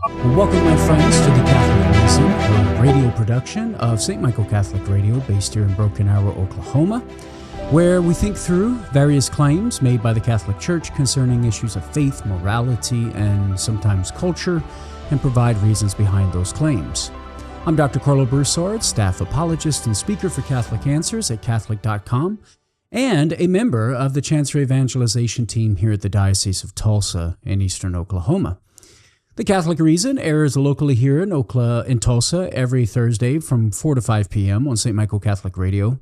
Welcome, my friends, to the Catholic Reason, a radio production of St. Michael Catholic Radio, based here in Broken Arrow, Oklahoma, where we think through various claims made by the Catholic Church concerning issues of faith, morality, and sometimes culture, and provide reasons behind those claims. I'm Dr. Karlo Broussard, staff apologist and speaker for Catholic Answers at Catholic.com, and a member of the Chancery Evangelization team here at the Diocese of Tulsa in eastern Oklahoma. The Catholic Reason airs locally here in Tulsa every Thursday from 4 to 5 p.m. on St. Michael Catholic Radio,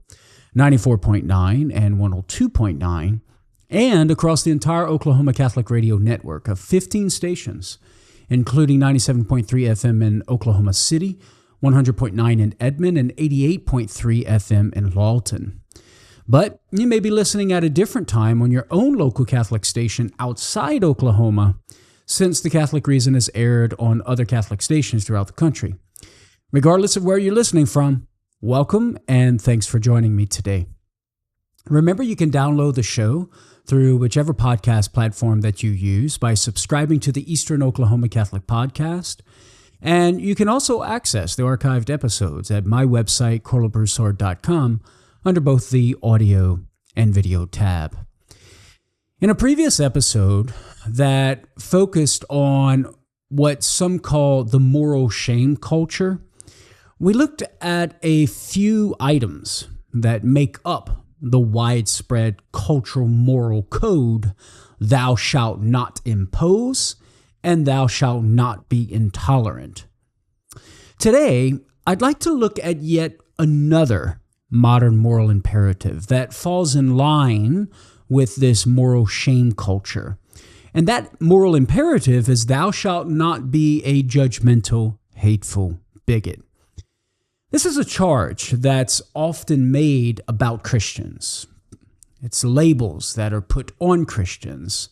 94.9 and 102.9, and across the entire Oklahoma Catholic Radio network of 15 stations, including 97.3 FM in Oklahoma City, 100.9 in Edmond, and 88.3 FM in Lawton. But you may be listening at a different time on your own local Catholic station outside Oklahoma, since the Catholic Reason is aired on other Catholic stations throughout the country. Regardless of where you're listening from, welcome and thanks for joining me today. Remember, you can download the show through whichever podcast platform that you use by subscribing to the Eastern Oklahoma Catholic Podcast. And you can also access the archived episodes at my website, karlobroussard.com, under both the audio and video tab. In a previous episode that focused on what some call the moral shame culture, we looked at a few items that make up the widespread cultural moral code, thou shalt not impose and thou shalt not be intolerant. Today, I'd like to look at yet another modern moral imperative that falls in line with this moral shame culture. And that moral imperative is thou shalt not be a judgmental, hateful bigot. This is a charge that's often made about Christians. It's labels that are put on Christians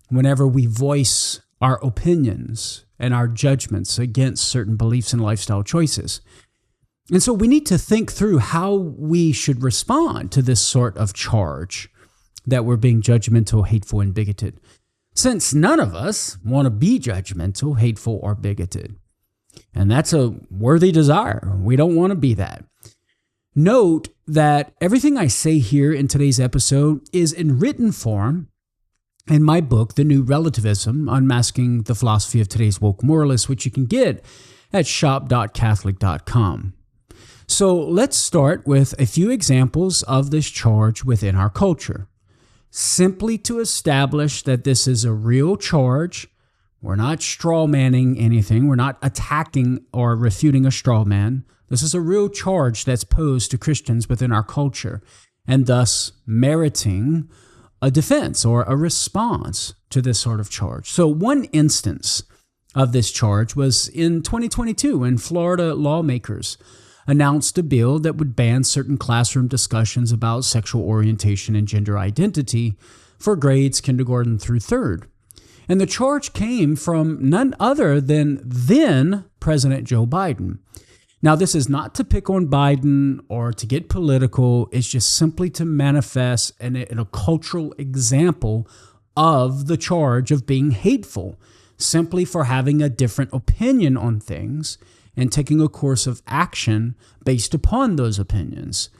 whenever we voice our opinions and our judgments against certain beliefs and lifestyle choices. And so we need to think through how we should respond to this sort of charge that we're being judgmental, hateful, and bigoted, since none of us want to be judgmental, hateful, or bigoted. And that's a worthy desire. We don't want to be that. Note that everything I say here in today's episode is in written form in my book, The New Relativism, Unmasking the Philosophy of Today's Woke Moralists, which you can get at shop.catholic.com. So let's start with a few examples of this charge within our culture. Simply to establish that this is a real charge. We're not straw manning anything. We're not attacking or refuting a straw man. This is a real charge that's posed to Christians within our culture, and thus meriting a defense or a response to this sort of charge. So one instance of this charge was in 2022 when Florida lawmakers announced a bill that would ban certain classroom discussions about sexual orientation and gender identity for grades kindergarten through third. And the charge came from none other than then President Joe Biden. Now, this is not to pick on Biden or to get political. It's just simply to manifest in a cultural example of the charge of being hateful, simply for having a different opinion on things and taking a course of action based upon those opinions.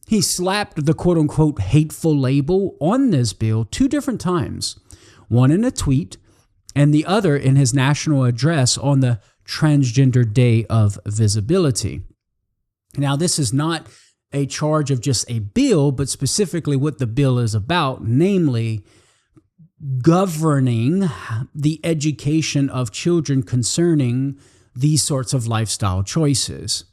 He slapped the quote-unquote hateful label on this bill 2 different times, one in a tweet and the other in his national address on the Transgender Day of Visibility. Now, this is not a charge of just a bill, but specifically what the bill is about, namely governing the education of children concerning these sorts of lifestyle choices.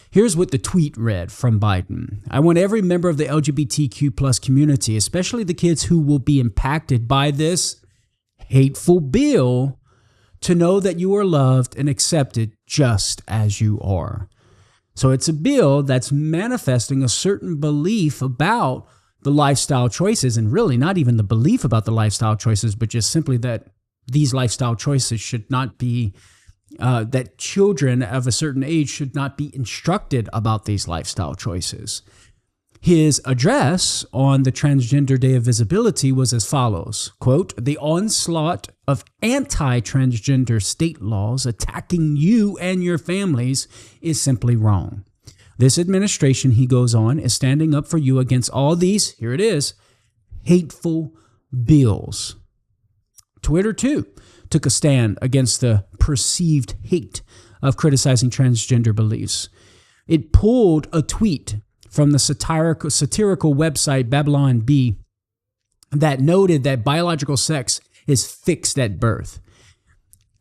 Here's what the tweet read from Biden. I want every member of the LGBTQ plus community, especially the kids who will be impacted by this hateful bill, to know that you are loved and accepted just as you are. So it's a bill that's manifesting a certain belief about the lifestyle choices, and really not even the belief about the lifestyle choices, but just simply that these lifestyle choices should not be that children of a certain age should not be instructed about these lifestyle choices. His address on the Transgender Day of Visibility was as follows, quote, "The onslaught of anti-transgender state laws attacking you and your families is simply wrong. This administration," he goes on, "is standing up for you against all these," here it is, "hateful bills." Twitter, too, took a stand against the perceived hate of criticizing transgender beliefs. It pulled a tweet from the satirical website Babylon Bee that noted that biological sex is fixed at birth.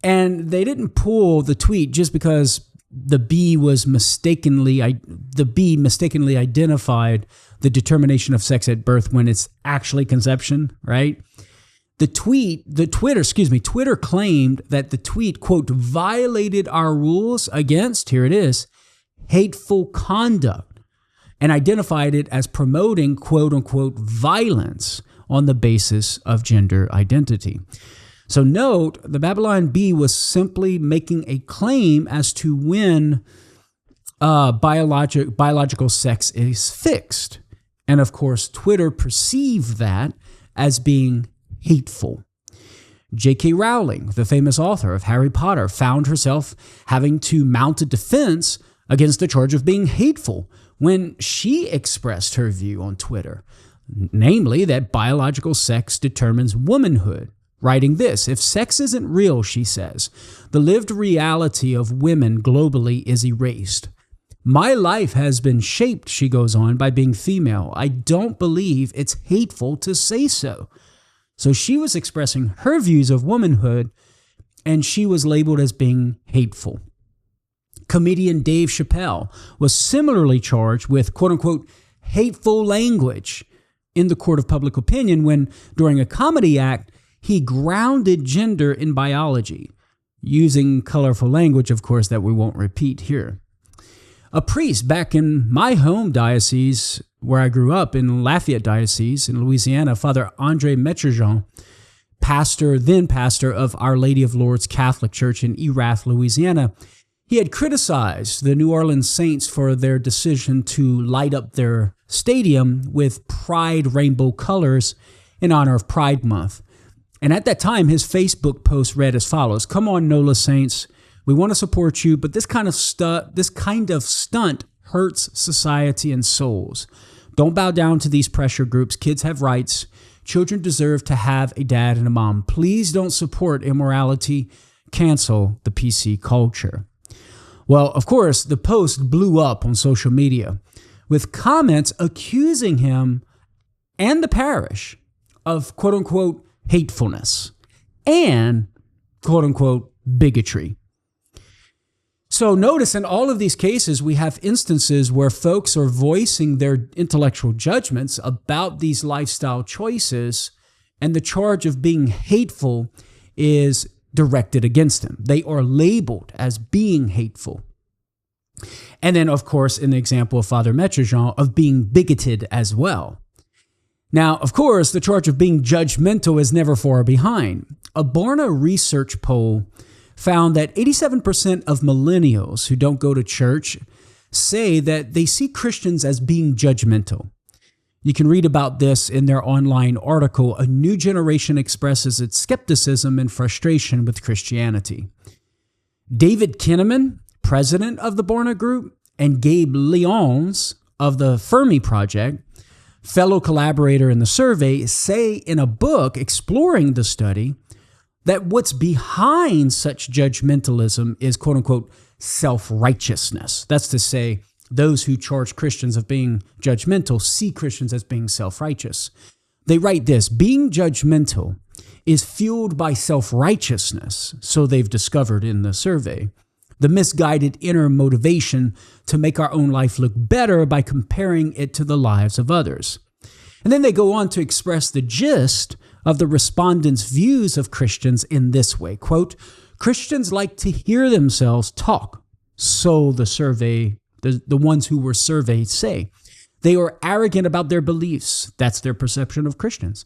And they didn't pull the tweet just because the bee mistakenly identified the determination of sex at birth when it's actually conception, right? Twitter claimed that the tweet, quote, "violated our rules against," here it is, "hateful conduct," and identified it as promoting, quote unquote, "violence on the basis of gender identity." So note, the Babylon Bee was simply making a claim as to when biological sex is fixed. And of course, Twitter perceived that as being hateful. J.K. Rowling, the famous author of Harry Potter, found herself having to mount a defense against the charge of being hateful when she expressed her view on Twitter, namely that biological sex determines womanhood, writing this, "If sex isn't real," she says, "the lived reality of women globally is erased. My life has been shaped," she goes on, "by being female. I don't believe it's hateful to say so." So she was expressing her views of womanhood, and she was labeled as being hateful. Comedian Dave Chappelle was similarly charged with, quote unquote, "hateful language" in the court of public opinion when, during a comedy act, he grounded gender in biology, using colorful language, of course, that we won't repeat here. A priest back in my home diocese, where I grew up in Lafayette Diocese in Louisiana, Father Andre Metrojean, then pastor of Our Lady of Lourdes Catholic Church in Erath, Louisiana, he had criticized the New Orleans Saints for their decision to light up their stadium with pride rainbow colors in honor of Pride Month. And at that time, his Facebook post read as follows, "Come on, NOLA Saints. We want to support you, but this kind of stunt hurts society and souls. Don't bow down to these pressure groups. Kids have rights. Children deserve to have a dad and a mom. Please don't support immorality. Cancel the PC culture." Well, of course, the post blew up on social media with comments accusing him and the parish of, quote unquote, hatefulness and, quote unquote, bigotry. So notice in all of these cases, we have instances where folks are voicing their intellectual judgments about these lifestyle choices, and the charge of being hateful is directed against them. They are labeled as being hateful. And then, of course, in the example of Father Metrojean, of being bigoted as well. Now, of course, the charge of being judgmental is never far behind. A Barna research poll found that 87% of millennials who don't go to church say that they see Christians as being judgmental. You can read about this in their online article, "A New Generation Expresses Its Skepticism and Frustration with Christianity." David Kinnaman, president of the Barna Group, and Gabe Lyons of the Fermi Project, fellow collaborator in the survey, say in a book exploring the study that what's behind such judgmentalism is, quote unquote, self-righteousness. That's to say, those who charge Christians of being judgmental see Christians as being self-righteous. They write this, "Being judgmental is fueled by self-righteousness," so they've discovered in the survey. "The misguided inner motivation to make our own life look better by comparing it to the lives of others." And then they go on to express the gist of the respondents' views of Christians in this way, quote, "Christians like to hear themselves talk," so the ones who were surveyed say. "They are arrogant about their beliefs." That's their perception of Christians.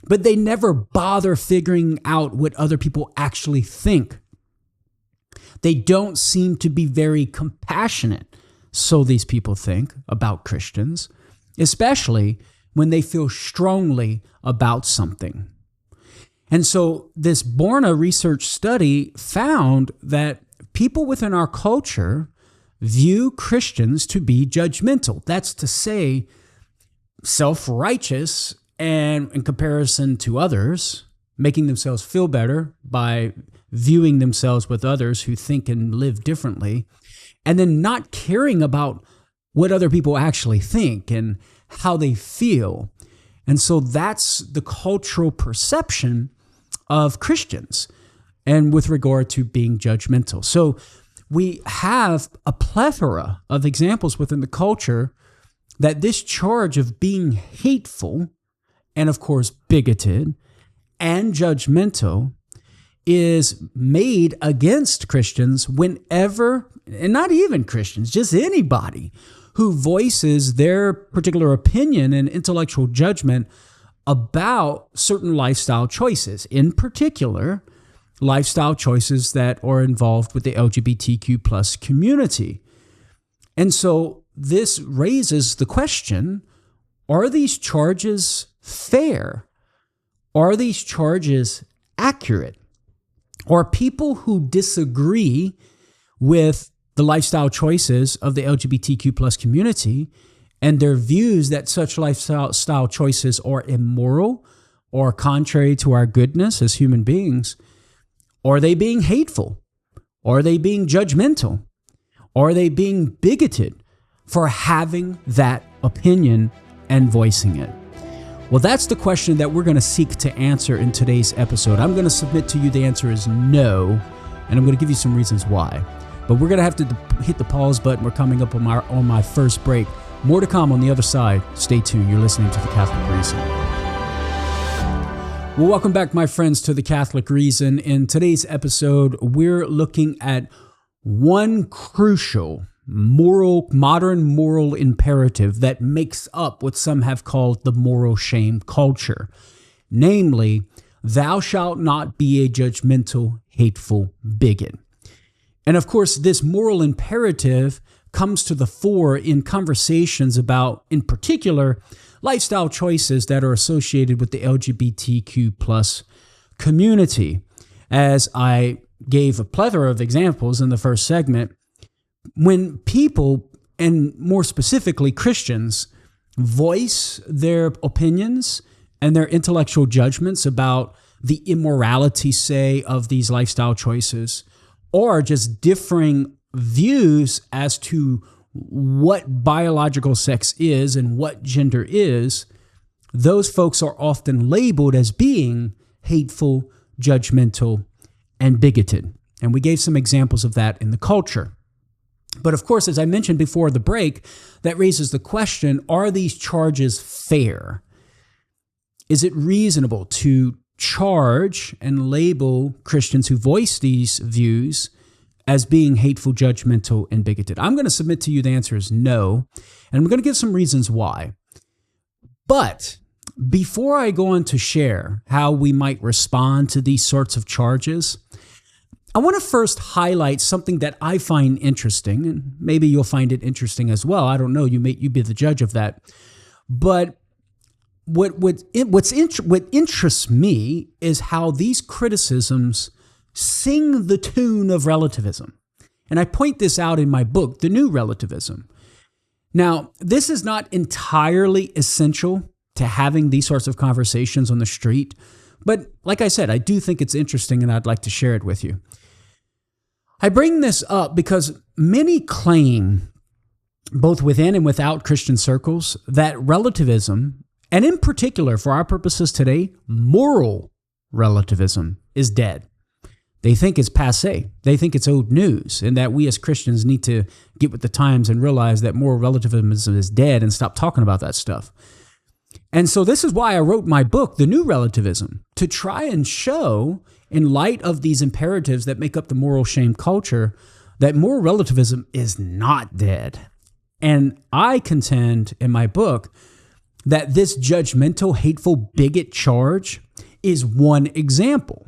"But they never bother figuring out what other people actually think. They don't seem to be very compassionate," so these people think about Christians. especially when they feel strongly about something. And so this Barna research study found that people within our culture view Christians to be judgmental. That's to say, self-righteous and in comparison to others, making themselves feel better by viewing themselves with others who think and live differently, and then not caring about what other people actually think and how they feel. And so that's the cultural perception of Christians and with regard to being judgmental. So we have a plethora of examples within the culture that this charge of being hateful and, of course, bigoted and judgmental is made against Christians whenever, and not even Christians, just anybody who voices their particular opinion and intellectual judgment about certain lifestyle choices, in particular, lifestyle choices that are involved with the LGBTQ plus community. And so this raises the question, are these charges fair? Are these charges accurate? Are people who disagree with the lifestyle choices of the LGBTQ plus community and their views that such lifestyle choices are immoral or contrary to our goodness as human beings, are they being hateful? Are they being judgmental? Are they being bigoted for having that opinion and voicing it? Well, that's the question that we're going to seek to answer in today's episode. I'm going to submit to you the answer is no, and I'm going to give you some reasons why. But we're going to have to hit the pause button. We're coming up on my first break. More to come on the other side. Stay tuned. You're listening to The Catholic Reason. Well, welcome back, my friends, to The Catholic Reason. In today's episode, we're looking at one crucial modern moral imperative that makes up what some have called the moral shame culture. Namely, thou shalt not be a judgmental, hateful bigot. And of course, this moral imperative comes to the fore in conversations about, in particular, lifestyle choices that are associated with the LGBTQ plus community. As I gave a plethora of examples in the first segment, when people, and more specifically Christians, voice their opinions and their intellectual judgments about the immorality, say, of these lifestyle choices, or just differing views as to what biological sex is and what gender is, those folks are often labeled as being hateful, judgmental, and bigoted. And we gave some examples of that in the culture. But of course, as I mentioned before the break, that raises the question, are these charges fair? Is it reasonable to charge and label Christians who voice these views as being hateful, judgmental, and bigoted? I'm going to submit to you the answer is no, and I'm going to give some reasons why. But before I go on to share how we might respond to these sorts of charges, I want to first highlight something that I find interesting, and maybe you'll find it interesting as well. I don't know. You be the judge of that. But what interests me is how these criticisms sing the tune of relativism. And I point this out in my book, The New Relativism. Now, this is not entirely essential to having these sorts of conversations on the street, but like I said, I do think it's interesting and I'd like to share it with you. I bring this up because many claim, both within and without Christian circles, that relativism, and in particular for our purposes today, moral relativism, is dead. They think it's passé. They think it's old news, and that we as Christians need to get with the times and realize that moral relativism is dead and stop talking about that stuff. And so this is why I wrote my book, The New Relativism, to try and show, in light of these imperatives that make up the moral shame culture, that moral relativism is not dead. And I contend in my book that this judgmental, hateful, bigot charge is one example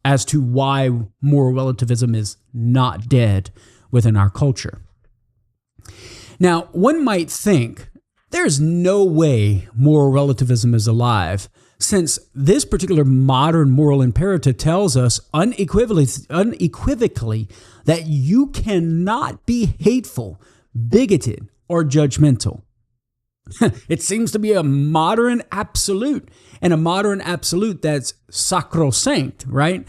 as to why moral relativism is not dead within our culture. Now, one might think There's no way moral relativism is alive, since this particular modern moral imperative tells us unequivocally that you cannot be hateful, bigoted, or judgmental. It seems to be a modern absolute, and a modern absolute that's sacrosanct, right?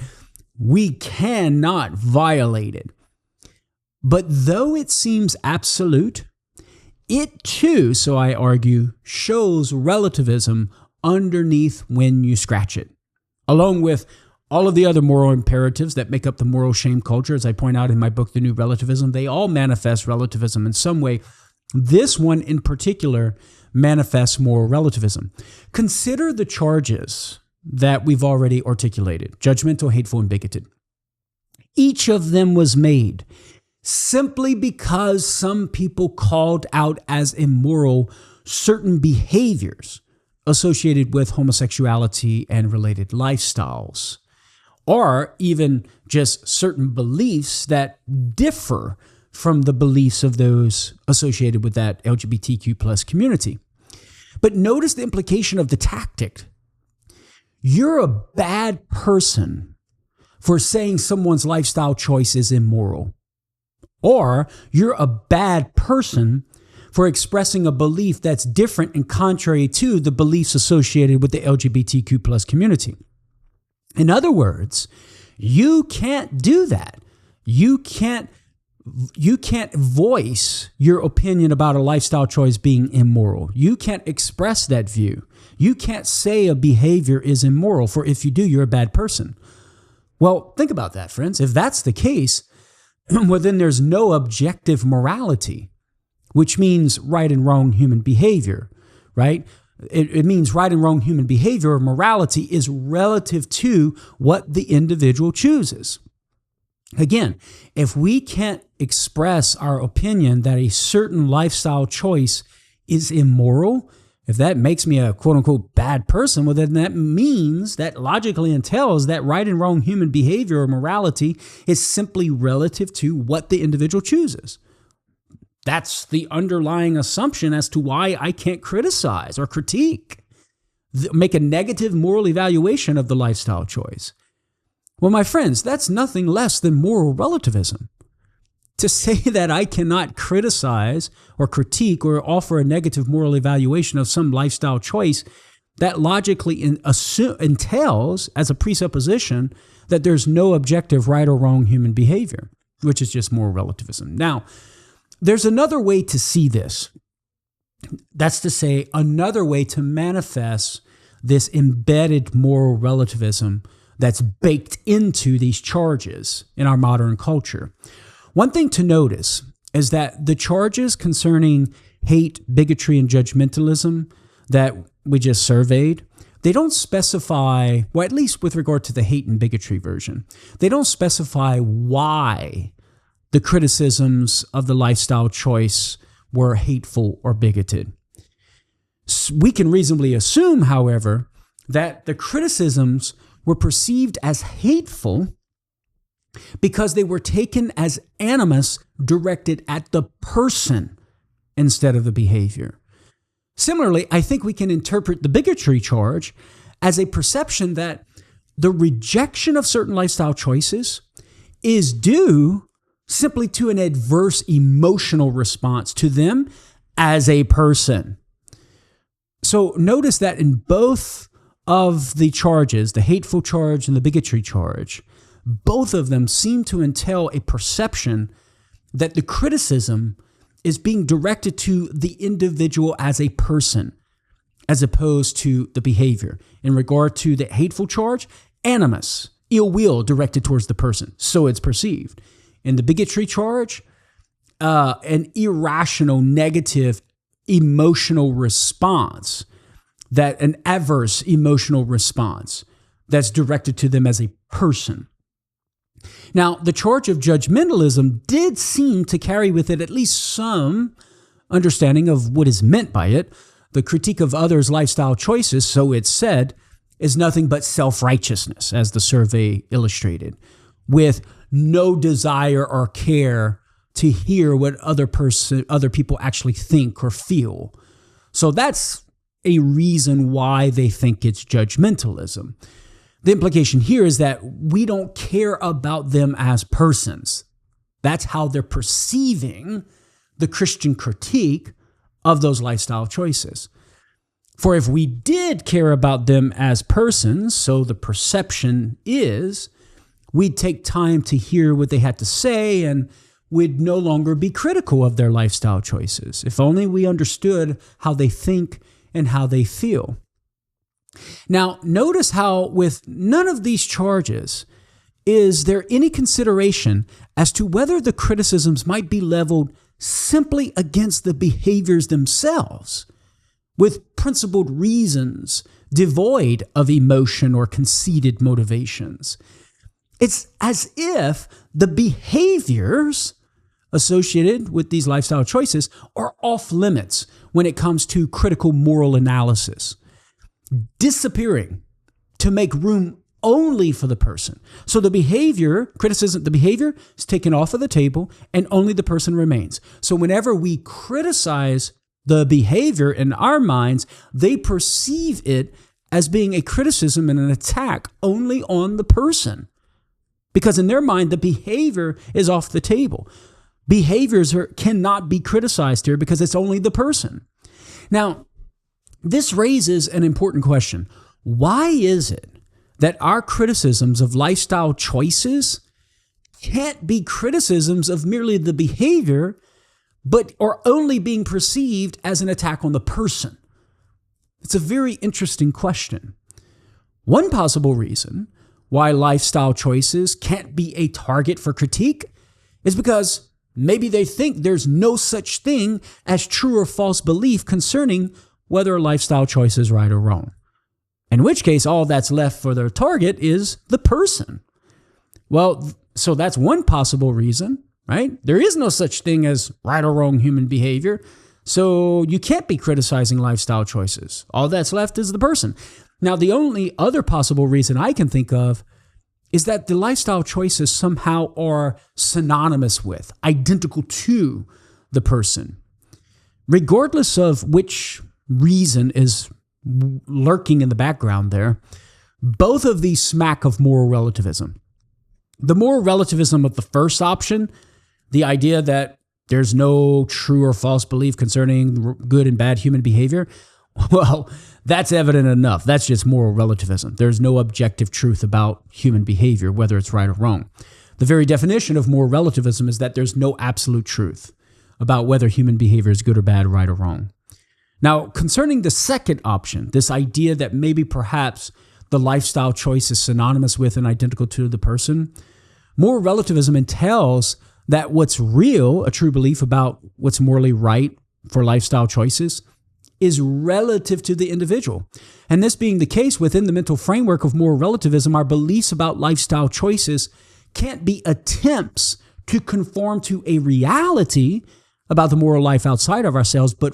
We cannot violate it. But though it seems absolute, it too, so I argue, shows relativism underneath when you scratch it, along with all of the other moral imperatives that make up the moral shame culture. As I point out in my book, The New Relativism, they all manifest relativism in some way. This one in particular manifests moral relativism. Consider the charges that we've already articulated: judgmental, hateful, and bigoted. Each of them was made simply because some people called out as immoral certain behaviors associated with homosexuality and related lifestyles, or even just certain beliefs that differ from the beliefs of those associated with that LGBTQ plus community. But notice the implication of the tactic. You're a bad person for saying someone's lifestyle choice is immoral. Or you're a bad person for expressing a belief that's different and contrary to the beliefs associated with the LGBTQ plus community. In other words, you can't do that. You can't voice your opinion about a lifestyle choice being immoral. You can't express that view. You can't say a behavior is immoral, for if you do, you're a bad person. Well, think about that, friends. If that's the case, well, then there's no objective morality, which means right and wrong human behavior, right? It means right and wrong human behavior or morality is relative to what the individual chooses. Again, if we can't express our opinion that a certain lifestyle choice is immoral, if that makes me a quote unquote bad person, well, then that means that logically entails that right and wrong human behavior or morality is simply relative to what the individual chooses. That's the underlying assumption as to why I can't criticize or critique, make a negative moral evaluation of the lifestyle choice. Well, my friends, that's nothing less than moral relativism. To say that I cannot criticize or critique or offer a negative moral evaluation of some lifestyle choice, that logically entails as a presupposition that there's no objective right or wrong human behavior, which is just moral relativism. Now, there's another way to see this. That's to say, another way to manifest this embedded moral relativism that's baked into these charges in our modern culture. One thing to notice is that the charges concerning hate, bigotry, and judgmentalism that we just surveyed, they don't specify, well, at least with regard to the hate and bigotry version, they don't specify why the criticisms of the lifestyle choice were hateful or bigoted. We can reasonably assume, however, that the criticisms were perceived as hateful because they were taken as animus directed at the person instead of the behavior. Similarly, I think we can interpret the bigotry charge as a perception that the rejection of certain lifestyle choices is due simply to an adverse emotional response to them as a person. So notice that in both of the charges, the hateful charge and the bigotry charge, both of them seem to entail a perception that the criticism is being directed to the individual as a person, as opposed to the behavior. In regard to the hateful charge, animus, ill will directed towards the person, so it's perceived. In the bigotry charge, an irrational, negative, emotional response, that an adverse emotional response that's directed to them as a person. Now, the charge of judgmentalism did seem to carry with it at least some understanding of what is meant by it. The critique of others' lifestyle choices, so it's said, is nothing but self-righteousness, as the survey illustrated, with no desire or care to hear what other people actually think or feel. So that's a reason why they think it's judgmentalism. The implication here is that we don't care about them as persons. That's how they're perceiving the Christian critique of those lifestyle choices. For if we did care about them as persons, so the perception is, we'd take time to hear what they had to say and we'd no longer be critical of their lifestyle choices. If only we understood how they think and how they feel. Now, notice how with none of these charges is there any consideration as to whether the criticisms might be leveled simply against the behaviors themselves, with principled reasons devoid of emotion or conceited motivations. It's as if the behaviors associated with these lifestyle choices are off limits when it comes to critical moral analysis, disappearing to make room only for the person. So the behavior is taken off of the table and only the person remains. So whenever we criticize the behavior in our minds, they perceive it as being a criticism and an attack only on the person. Because in their mind, the behavior is off the table. Behaviors cannot be criticized here because it's only the person. Now, this raises an important question. Why is it that our criticisms of lifestyle choices can't be criticisms of merely the behavior, but are only being perceived as an attack on the person? It's a very interesting question. One possible reason why lifestyle choices can't be a target for critique is because maybe they think there's no such thing as true or false belief concerning whether a lifestyle choice is right or wrong. In which case, all that's left for their target is the person. Well, so that's one possible reason, right? There is no such thing as right or wrong human behavior. So you can't be criticizing lifestyle choices. All that's left is the person. Now, the only other possible reason I can think of is that the lifestyle choices somehow are synonymous with, identical to the person. Regardless of which reason is lurking in the background there, both of these smack of moral relativism. The moral relativism of the first option, the idea that there's no true or false belief concerning good and bad human behavior, well, that's evident enough. That's just moral relativism. There's no objective truth about human behavior, whether it's right or wrong. The very definition of moral relativism is that there's no absolute truth about whether human behavior is good or bad, right or wrong. Now, concerning the second option, this idea that maybe perhaps the lifestyle choice is synonymous with and identical to the person, moral relativism entails that what's real, a true belief about what's morally right for lifestyle choices, is relative to the individual. And this being the case within the mental framework of moral relativism, our beliefs about lifestyle choices can't be attempts to conform to a reality about the moral life outside of ourselves, but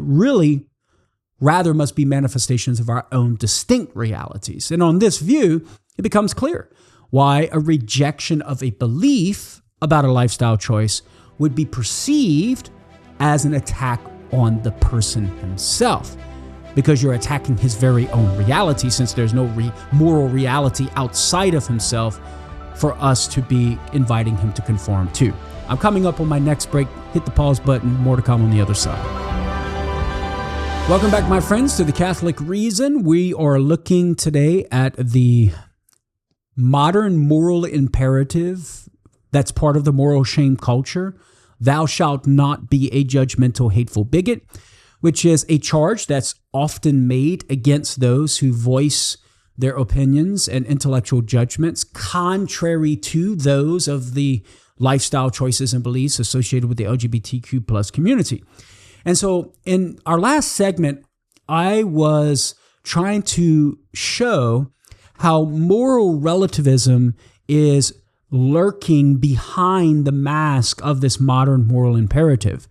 rather must be manifestations of our own distinct realities. And on this view, it becomes clear why a rejection of a belief about a lifestyle choice would be perceived as an attack on the person himself, because you're attacking his very own reality, since there's no moral reality outside of himself for us to be inviting him to conform to. I'm coming up on my next break. Hit the pause button. More to come on the other side. Welcome back, my friends, to The Catholic Reason. We are looking today at the modern moral imperative that's part of the moral shame culture. Thou shalt not be a judgmental, hateful bigot, which is a charge that's often made against those who voice their opinions and intellectual judgments contrary to those of the lifestyle choices and beliefs associated with the LGBTQ plus community. And so in our last segment, I was trying to show how moral relativism is lurking behind the mask of this modern moral imperative.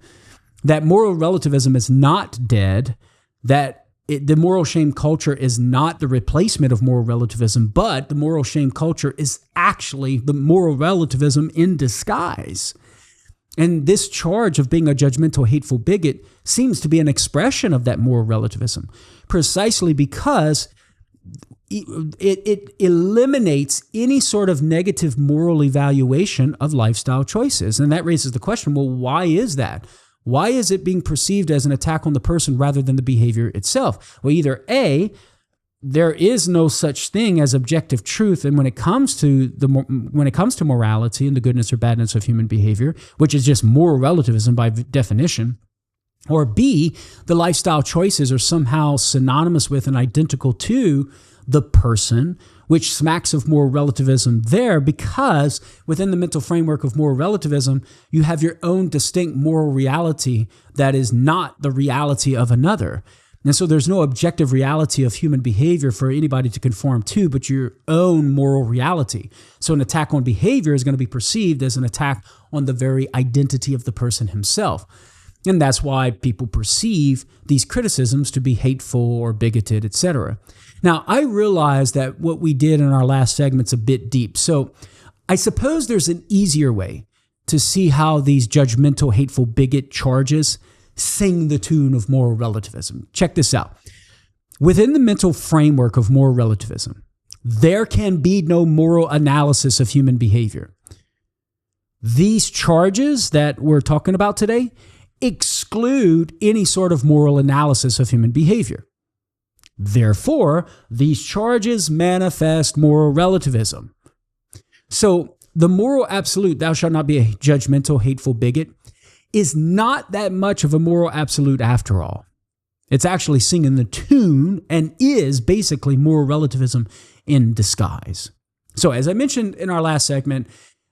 That moral relativism is not dead, that the moral shame culture is not the replacement of moral relativism, but the moral shame culture is actually the moral relativism in disguise. And this charge of being a judgmental, hateful bigot seems to be an expression of that moral relativism, precisely because it eliminates any sort of negative moral evaluation of lifestyle choices. And that raises the question, well, why is that? Why is it being perceived as an attack on the person rather than the behavior itself? Well, either A, there is no such thing as objective truth, and when it comes to morality and the goodness or badness of human behavior, which is just moral relativism by definition, or B, the lifestyle choices are somehow synonymous with and identical to the person, which smacks of moral relativism there, because within the mental framework of moral relativism, you have your own distinct moral reality that is not the reality of another. And so there's no objective reality of human behavior for anybody to conform to, but your own moral reality. So an attack on behavior is going to be perceived as an attack on the very identity of the person himself. And that's why people perceive these criticisms to be hateful or bigoted, etc. Now, I realize that what we did in our last segment's a bit deep. So I suppose there's an easier way to see how these judgmental, hateful, bigot charges sing the tune of moral relativism. Check this out. Within the mental framework of moral relativism, there can be no moral analysis of human behavior. These charges that we're talking about today exclude any sort of moral analysis of human behavior. Therefore, these charges manifest moral relativism. So the moral absolute, thou shalt not be a judgmental, hateful bigot, is not that much of a moral absolute after all. It's actually singing the tune and is basically moral relativism in disguise. So as I mentioned in our last segment,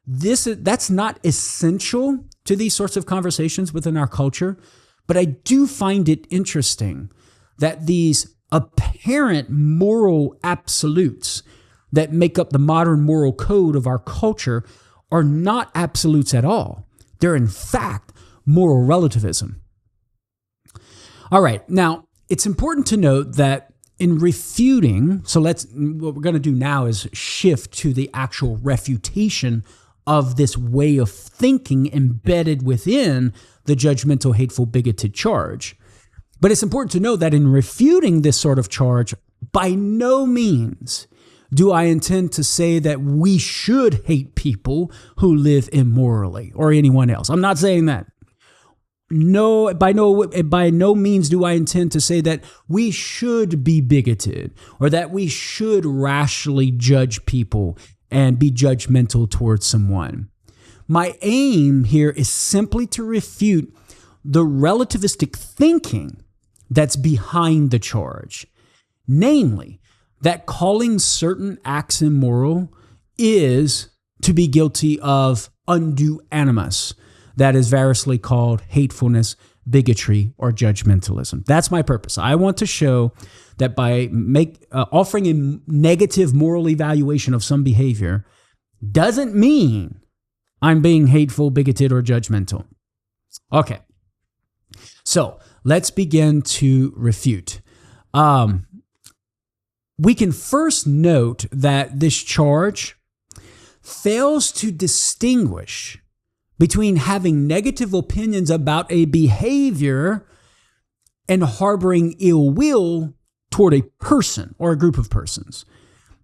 that's not essential to these sorts of conversations within our culture, but I do find it interesting that these apparent moral absolutes that make up the modern moral code of our culture are not absolutes at all. They're in fact moral relativism. All right, now it's important to note that in refuting, what we're going to do now is shift to the actual refutation of this way of thinking embedded within the judgmental, hateful, bigoted charge. But it's important to know that in refuting this sort of charge, by no means do I intend to say that we should hate people who live immorally or anyone else. I'm not saying that. No, by no means do I intend to say that we should be bigoted or that we should rashly judge people and be judgmental towards someone. My aim here is simply to refute the relativistic thinking that's behind the charge, namely that calling certain acts immoral is to be guilty of undue animus, that is variously called hatefulness, bigotry, or judgmentalism. That's my purpose. I want to show that by offering a negative moral evaluation of some behavior doesn't mean I'm being hateful, bigoted, or judgmental. Okay, so let's begin to refute. We can first note that this charge fails to distinguish between having negative opinions about a behavior and harboring ill will toward a person or a group of persons.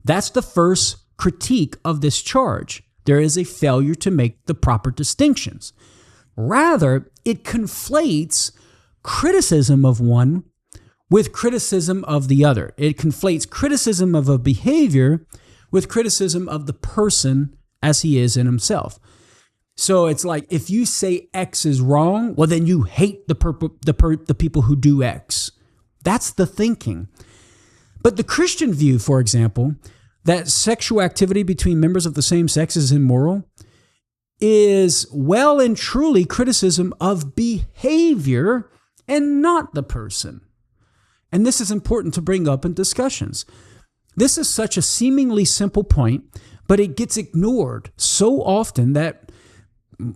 That's the first critique of this charge. There is a failure to make the proper distinctions. Rather, it conflates criticism of one with criticism of the other. It conflates criticism of a behavior with criticism of the person as he is in himself. So it's like, if you say X is wrong, well, then you hate the people who do X. That's the thinking. But the Christian view, for example, that sexual activity between members of the same sex is immoral, is well and truly criticism of behavior and not the person. And this is important to bring up in discussions. This is such a seemingly simple point, but it gets ignored so often that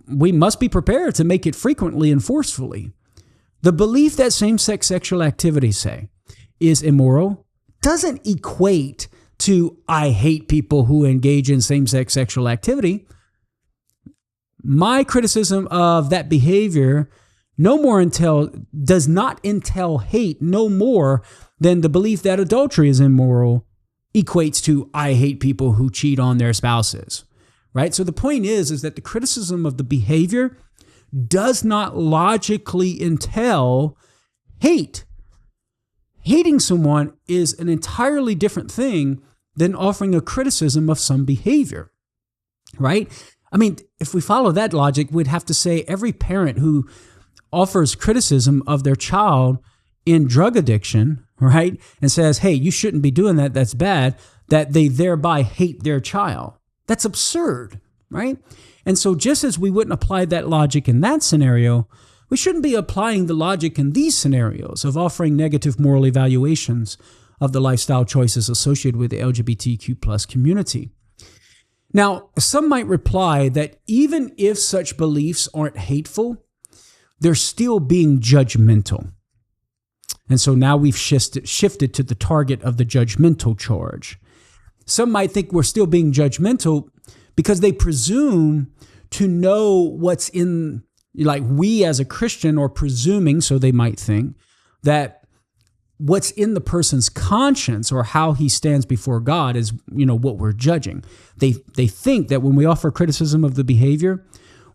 we must be prepared to make it frequently and forcefully. The belief that same-sex sexual activity, say, is immoral doesn't equate to I hate people who engage in same-sex sexual activity. My criticism of that behavior does not entail hate no more than the belief that adultery is immoral equates to I hate people who cheat on their spouses, right? So the point is that the criticism of the behavior does not logically entail hate. Hating someone is an entirely different thing than offering a criticism of some behavior, right? I mean, if we follow that logic, we'd have to say every parent who offers criticism of their child in drug addiction, right, and says, hey, you shouldn't be doing that, that's bad, that they thereby hate their child. That's absurd, right? And so just as we wouldn't apply that logic in that scenario, we shouldn't be applying the logic in these scenarios of offering negative moral evaluations of the lifestyle choices associated with the LGBTQ plus community. Now, some might reply that even if such beliefs aren't hateful, they're still being judgmental. And so now we've shifted to the target of the judgmental charge. Some might think we're still being judgmental because they presume to know what's in, like we as a Christian are presuming, so they might think, that what's in the person's conscience or how he stands before God is, what we're judging. They think that when we offer criticism of the behavior,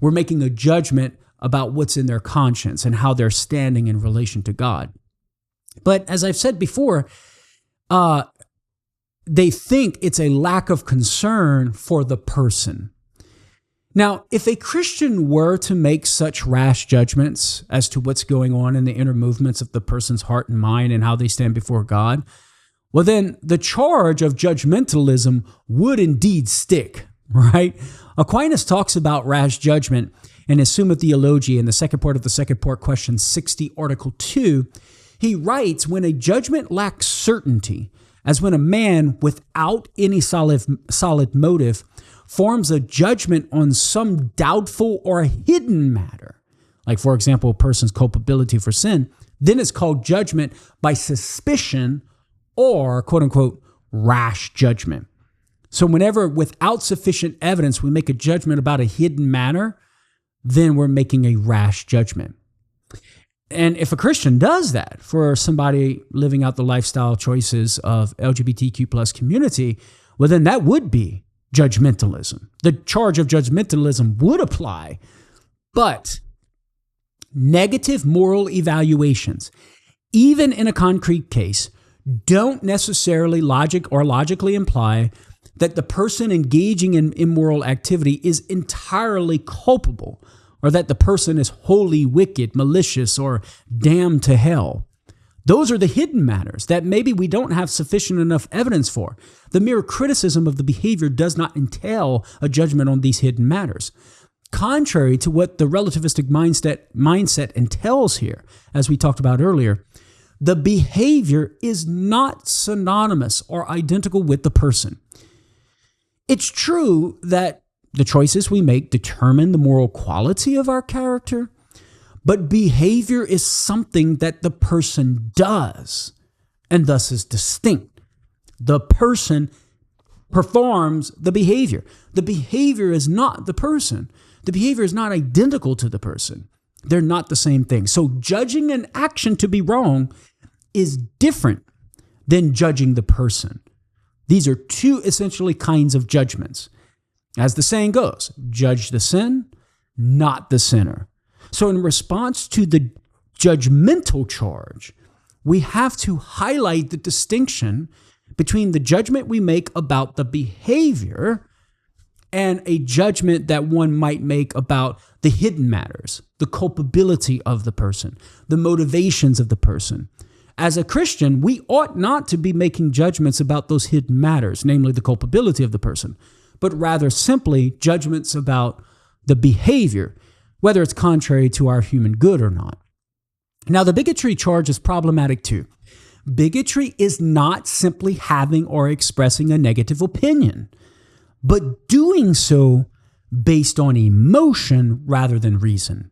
we're making a judgment about what's in their conscience and how they're standing in relation to God. But as I've said before, they think it's a lack of concern for the person. Now, if a Christian were to make such rash judgments as to what's going on in the inner movements of the person's heart and mind and how they stand before God, well, then the charge of judgmentalism would indeed stick, right? Aquinas talks about rash judgment in his Summa Theologiae in the second part of the second part, question 60, article 2. He writes, when a judgment lacks certainty, as when a man without any solid motive forms a judgment on some doubtful or hidden matter, like, for example, a person's culpability for sin, then it's called judgment by suspicion or, quote unquote, rash judgment. So whenever without sufficient evidence we make a judgment about a hidden matter, then we're making a rash judgment. And if a Christian does that for somebody living out the lifestyle choices of LGBTQ plus community, well, then that would be judgmentalism. The charge of judgmentalism would apply, but negative moral evaluations, even in a concrete case, don't necessarily logically imply that the person engaging in immoral activity is entirely culpable, or that the person is wholly wicked, malicious, or damned to hell. Those are the hidden matters that maybe we don't have sufficient enough evidence for. The mere criticism of the behavior does not entail a judgment on these hidden matters. Contrary to what the relativistic mindset entails here, as we talked about earlier, the behavior is not synonymous or identical with the person. It's true that the choices we make determine the moral quality of our character, but behavior is something that the person does and thus is distinct. The person performs the behavior. The behavior is not the person. The behavior is not identical to the person. They're not the same thing. So judging an action to be wrong is different than judging the person. These are two essentially kinds of judgments. As the saying goes, judge the sin, not the sinner. So in response to the judgmental charge, we have to highlight the distinction between the judgment we make about the behavior and a judgment that one might make about the hidden matters, the culpability of the person, the motivations of the person. As a Christian, we ought not to be making judgments about those hidden matters, namely the culpability of the person, but rather simply judgments about the behavior, whether it's contrary to our human good or not. Now, the bigotry charge is problematic too. Bigotry is not simply having or expressing a negative opinion, but doing so based on emotion rather than reason.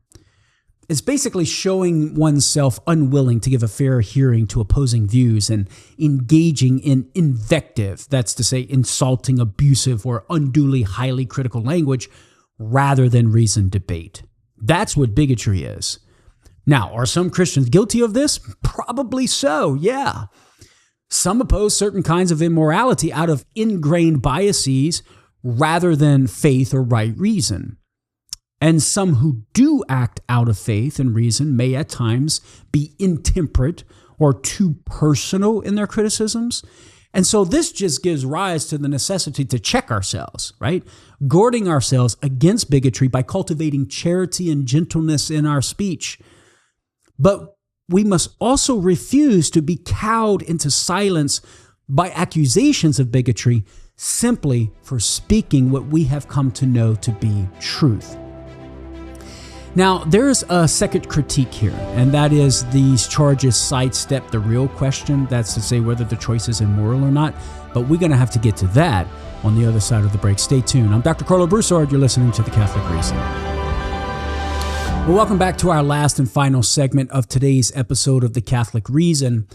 It's basically showing oneself unwilling to give a fair hearing to opposing views and engaging in invective, that's to say insulting, abusive, or unduly highly critical language, rather than reasoned debate. That's what bigotry is. Now, are some Christians guilty of this? Probably so, yeah. Some oppose certain kinds of immorality out of ingrained biases rather than faith or right reason. And some who do act out of faith and reason may at times be intemperate or too personal in their criticisms. And so this just gives rise to the necessity to check ourselves, right? Guarding ourselves against bigotry by cultivating charity and gentleness in our speech. But we must also refuse to be cowed into silence by accusations of bigotry simply for speaking what we have come to know to be truth. Now, there's a second critique here, and that is these charges sidestep the real question. That's to say whether the choice is immoral or not. But we're going to have to get to that on the other side of the break. Stay tuned. I'm Dr. Karlo Broussard. You're listening to The Catholic Reason. Well, welcome back to our last and final segment of today's episode of The Catholic Reason.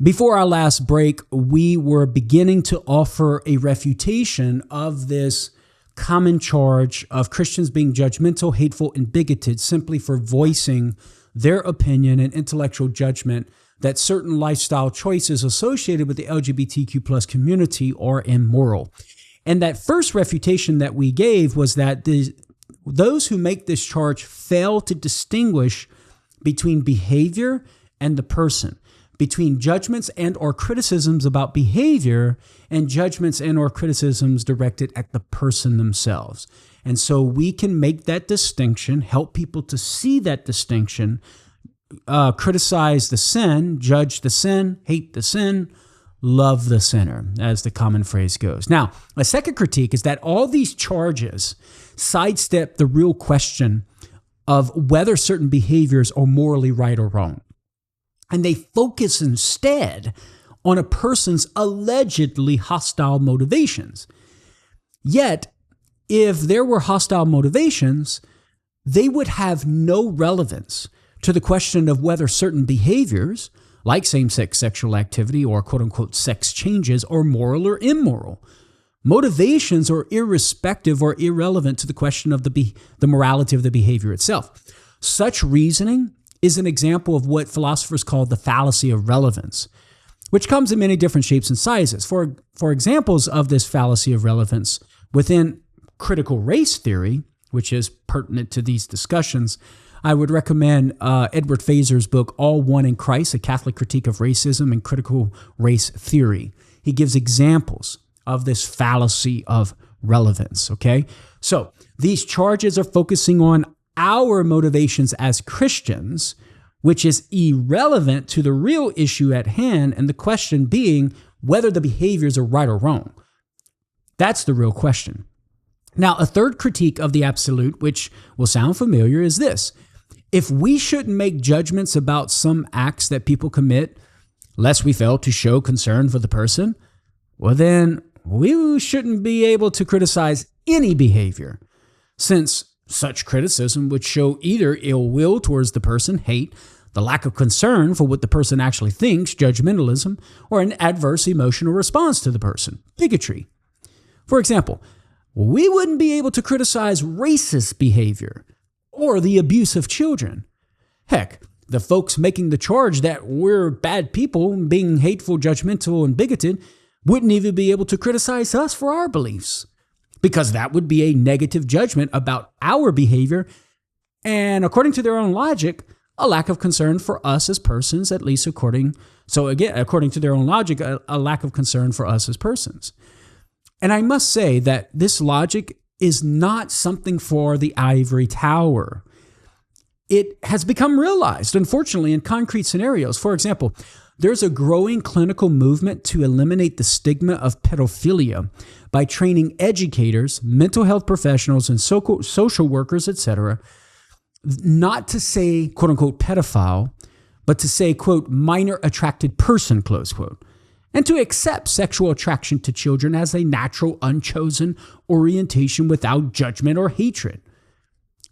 Before our last break, we were beginning to offer a refutation of this common charge of Christians being judgmental, hateful, and bigoted simply for voicing their opinion and intellectual judgment that certain lifestyle choices associated with the LGBTQ plus community are immoral. And that first refutation that we gave was that those who make this charge fail to distinguish between behavior and the person, between judgments and or criticisms about behavior and judgments and or criticisms directed at the person themselves. And so we can make that distinction, help people to see that distinction, criticize the sin, judge the sin, hate the sin, love the sinner, as the common phrase goes. Now, a second critique is that all these charges sidestep the real question of whether certain behaviors are morally right or wrong. And they focus instead on a person's allegedly hostile motivations. Yet, if there were hostile motivations, they would have no relevance to the question of whether certain behaviors, like same-sex sexual activity or quote-unquote sex changes, are moral or immoral. Motivations are irrespective or irrelevant to the question of the morality of the behavior itself. Such reasoning is an example of what philosophers call the fallacy of relevance, which comes in many different shapes and sizes. For examples of this fallacy of relevance within critical race theory, which is pertinent to these discussions, I would recommend Edward Feser's book, All One in Christ, A Catholic Critique of Racism and Critical Race Theory. He gives examples of this fallacy of relevance, okay? So these charges are focusing on our motivations as Christians, which is irrelevant to the real issue at hand, and the question being whether the behaviors are right or wrong. That's the real question. Now, a third critique of the absolute, which will sound familiar, is this. If we shouldn't make judgments about some acts that people commit, lest we fail to show concern for the person, well then, we shouldn't be able to criticize any behavior, since such criticism would show either ill will towards the person, hate, the lack of concern for what the person actually thinks, judgmentalism, or an adverse emotional response to the person, bigotry. For example, we wouldn't be able to criticize racist behavior or the abuse of children. Heck, the folks making the charge that we're bad people, being hateful, judgmental, and bigoted, wouldn't even be able to criticize us for our beliefs, because that would be a negative judgment about our behavior, and according to their own logic, a lack of concern for us as persons, at least according to their own logic, a lack of concern for us as persons. And I must say that this logic is not something for the ivory tower. It has become realized, unfortunately, in concrete scenarios. For example, there's a growing clinical movement to eliminate the stigma of pedophilia by training educators, mental health professionals, and social workers, etc., not to say, quote unquote, pedophile, but to say, quote, minor attracted person, close quote, and to accept sexual attraction to children as a natural, unchosen orientation without judgment or hatred.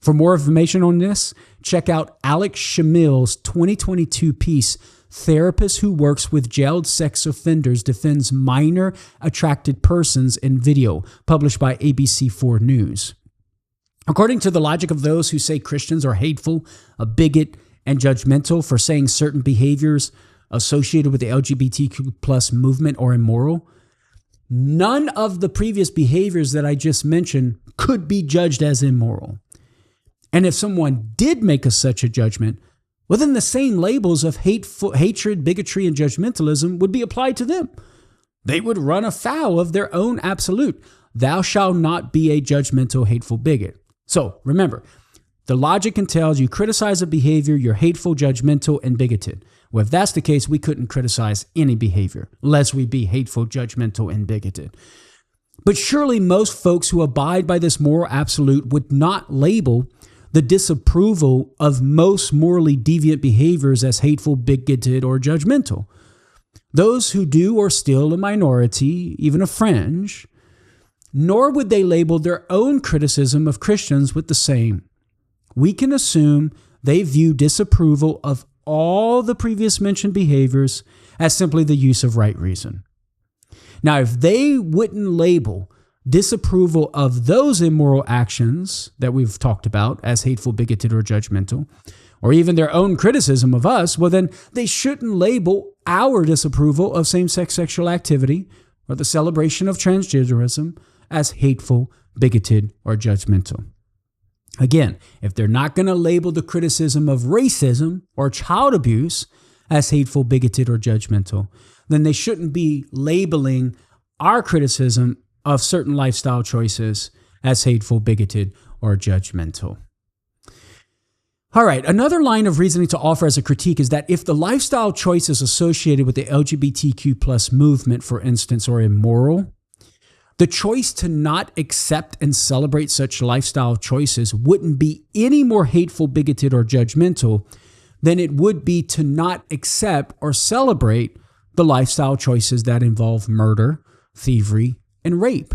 For more information on this, check out Alex Shamil's 2022 piece, Therapist Who Works with Jailed Sex Offenders Defends Minor Attracted Persons in Video, published by ABC4 News. According to the logic of those who say Christians are hateful, a bigot, and judgmental for saying certain behaviors associated with the LGBTQ plus movement are immoral, none of the previous behaviors that I just mentioned could be judged as immoral. And if someone did make such a judgment, well, then the same labels of hatred, bigotry, and judgmentalism would be applied to them. They would run afoul of their own absolute. Thou shalt not be a judgmental, hateful bigot. So remember, the logic entails you criticize a behavior, you're hateful, judgmental, and bigoted. Well, if that's the case, we couldn't criticize any behavior, lest we be hateful, judgmental, and bigoted. But surely most folks who abide by this moral absolute would not label the disapproval of most morally deviant behaviors as hateful, bigoted, or judgmental. Those who do are still a minority, even a fringe, nor would they label their own criticism of Christians with the same. We can assume they view disapproval of all the previous mentioned behaviors as simply the use of right reason. Now, if they wouldn't label disapproval of those immoral actions that we've talked about as hateful, bigoted, or judgmental, or even their own criticism of us, well, then they shouldn't label our disapproval of same-sex sexual activity or the celebration of transgenderism as hateful, bigoted, or judgmental. Again, if they're not going to label the criticism of racism or child abuse as hateful, bigoted, or judgmental, then they shouldn't be labeling our criticism of certain lifestyle choices as hateful, bigoted, or judgmental. All right, another line of reasoning to offer as a critique is that if the lifestyle choices associated with the LGBTQ plus movement, for instance, are immoral, the choice to not accept and celebrate such lifestyle choices wouldn't be any more hateful, bigoted, or judgmental than it would be to not accept or celebrate the lifestyle choices that involve murder, thievery, and rape.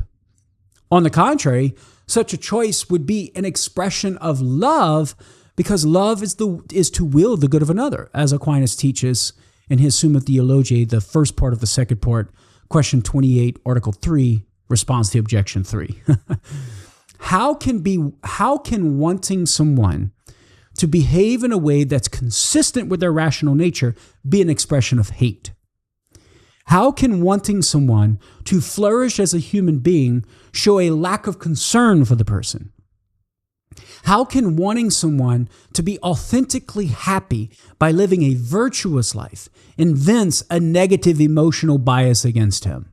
On the contrary, such a choice would be an expression of love because love is to will the good of another, as Aquinas teaches in his Summa Theologiae, the first part of the second part, question 28, article 3, response to objection 3. How can wanting someone to behave in a way that's consistent with their rational nature be an expression of hate? How can wanting someone to flourish as a human being show a lack of concern for the person? How can wanting someone to be authentically happy by living a virtuous life evince a negative emotional bias against him?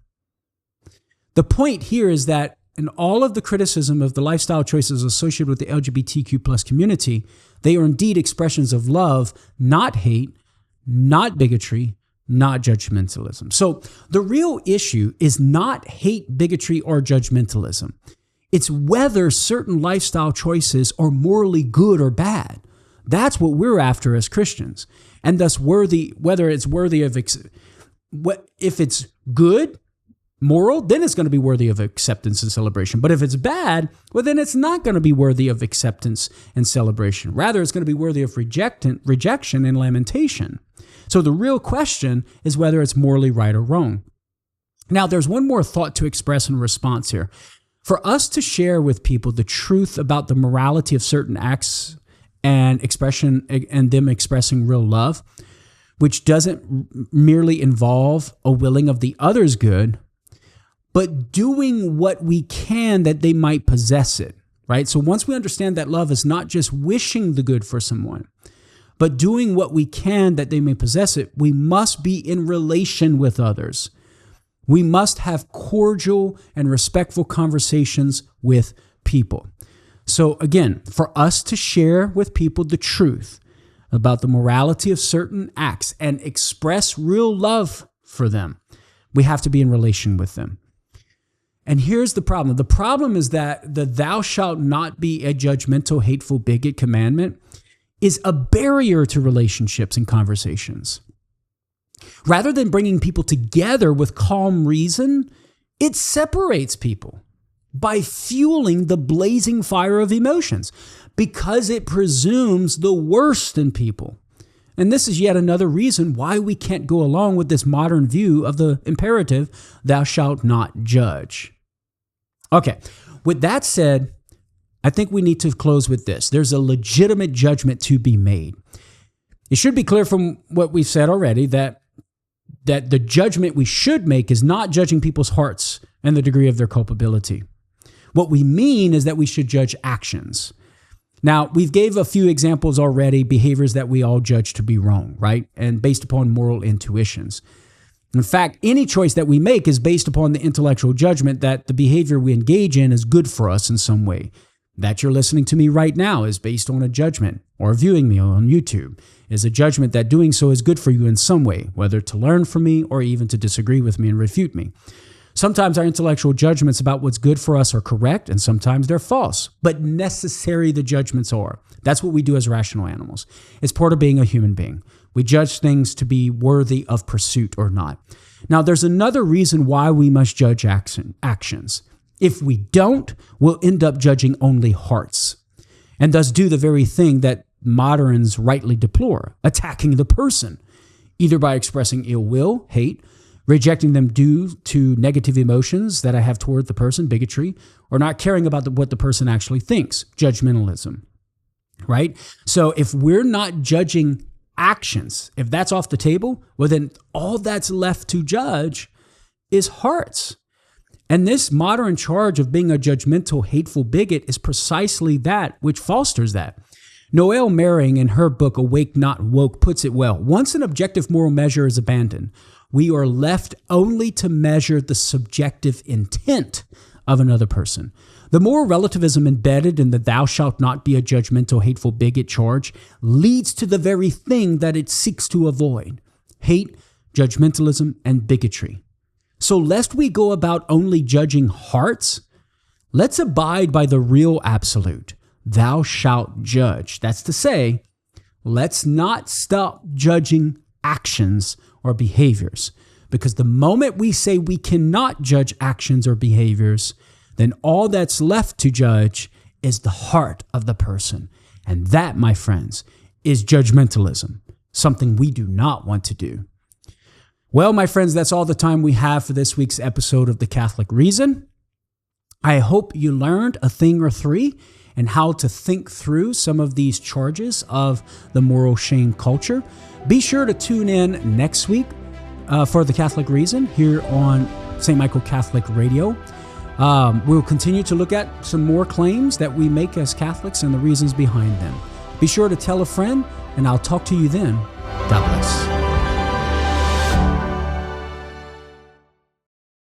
The point here is that in all of the criticism of the lifestyle choices associated with the LGBTQ plus community, they are indeed expressions of love, not hate, not bigotry, not judgmentalism. So the real issue is not hate, bigotry, or judgmentalism. It's whether certain lifestyle choices are morally good or bad. That's what we're after as Christians. And thus whether it's worthy of, if it's good, moral, then it's going to be worthy of acceptance and celebration. But if it's bad, well, then it's not going to be worthy of acceptance and celebration. Rather, it's going to be worthy of rejection and lamentation. So the real question is whether it's morally right or wrong. Now, there's one more thought to express in response here. For us to share with people the truth about the morality of certain acts and expression and them expressing real love, which doesn't merely involve a willing of the other's good, but doing what we can that they might possess it, right? So once we understand that love is not just wishing the good for someone, but doing what we can that they may possess it, we must be in relation with others. We must have cordial and respectful conversations with people. So again, for us to share with people the truth about the morality of certain acts and express real love for them, we have to be in relation with them. And here's the problem. The problem is that the thou shalt not be a judgmental, hateful, bigot commandment is a barrier to relationships and conversations. Rather than bringing people together with calm reason, it separates people by fueling the blazing fire of emotions because it presumes the worst in people. And this is yet another reason why we can't go along with this modern view of the imperative, thou shalt not judge. Okay, with that said, I think we need to close with this. There's a legitimate judgment to be made. It should be clear from what we've said already that the judgment we should make is not judging people's hearts and the degree of their culpability. What we mean is that we should judge actions. Now, we've gave a few examples already, behaviors that we all judge to be wrong, right? And based upon moral intuitions. In fact, any choice that we make is based upon the intellectual judgment that the behavior we engage in is good for us in some way. That you're listening to me right now is based on a judgment, or viewing me on YouTube is a judgment that doing so is good for you in some way, whether to learn from me or even to disagree with me and refute me. Sometimes our intellectual judgments about what's good for us are correct, and sometimes they're false, but necessary the judgments are. That's what we do as rational animals. It's part of being a human being. We judge things to be worthy of pursuit or not. Now, there's another reason why we must judge actions. If we don't, we'll end up judging only hearts, and thus do the very thing that moderns rightly deplore, attacking the person, either by expressing ill will, hate, rejecting them due to negative emotions that I have toward the person, bigotry, or not caring about what the person actually thinks, judgmentalism, right? So if we're not judging actions, if that's off the table, well, then all that's left to judge is hearts. And this modern charge of being a judgmental, hateful bigot is precisely that which fosters that. Noelle Mering, in her book, Awake Not Woke, puts it well. Once an objective moral measure is abandoned, we are left only to measure the subjective intent of another person. The moral relativism embedded in the thou shalt not be a judgmental, hateful bigot charge leads to the very thing that it seeks to avoid: hate, judgmentalism, and bigotry. So lest we go about only judging hearts, let's abide by the real absolute. Thou shalt judge. That's to say, let's not stop judging actions or behaviors, because the moment we say we cannot judge actions or behaviors, then all that's left to judge is the heart of the person. And that, my friends, is judgmentalism, something we do not want to do. Well, my friends, that's all the time we have for this week's episode of The Catholic Reason. I hope you learned a thing or three and how to think through some of these charges of the moral shame culture. Be sure to tune in next week for The Catholic Reason here on St. Michael Catholic Radio. We'll continue to look at some more claims that we make as Catholics and the reasons behind them. Be sure to tell a friend, and I'll talk to you then. God bless.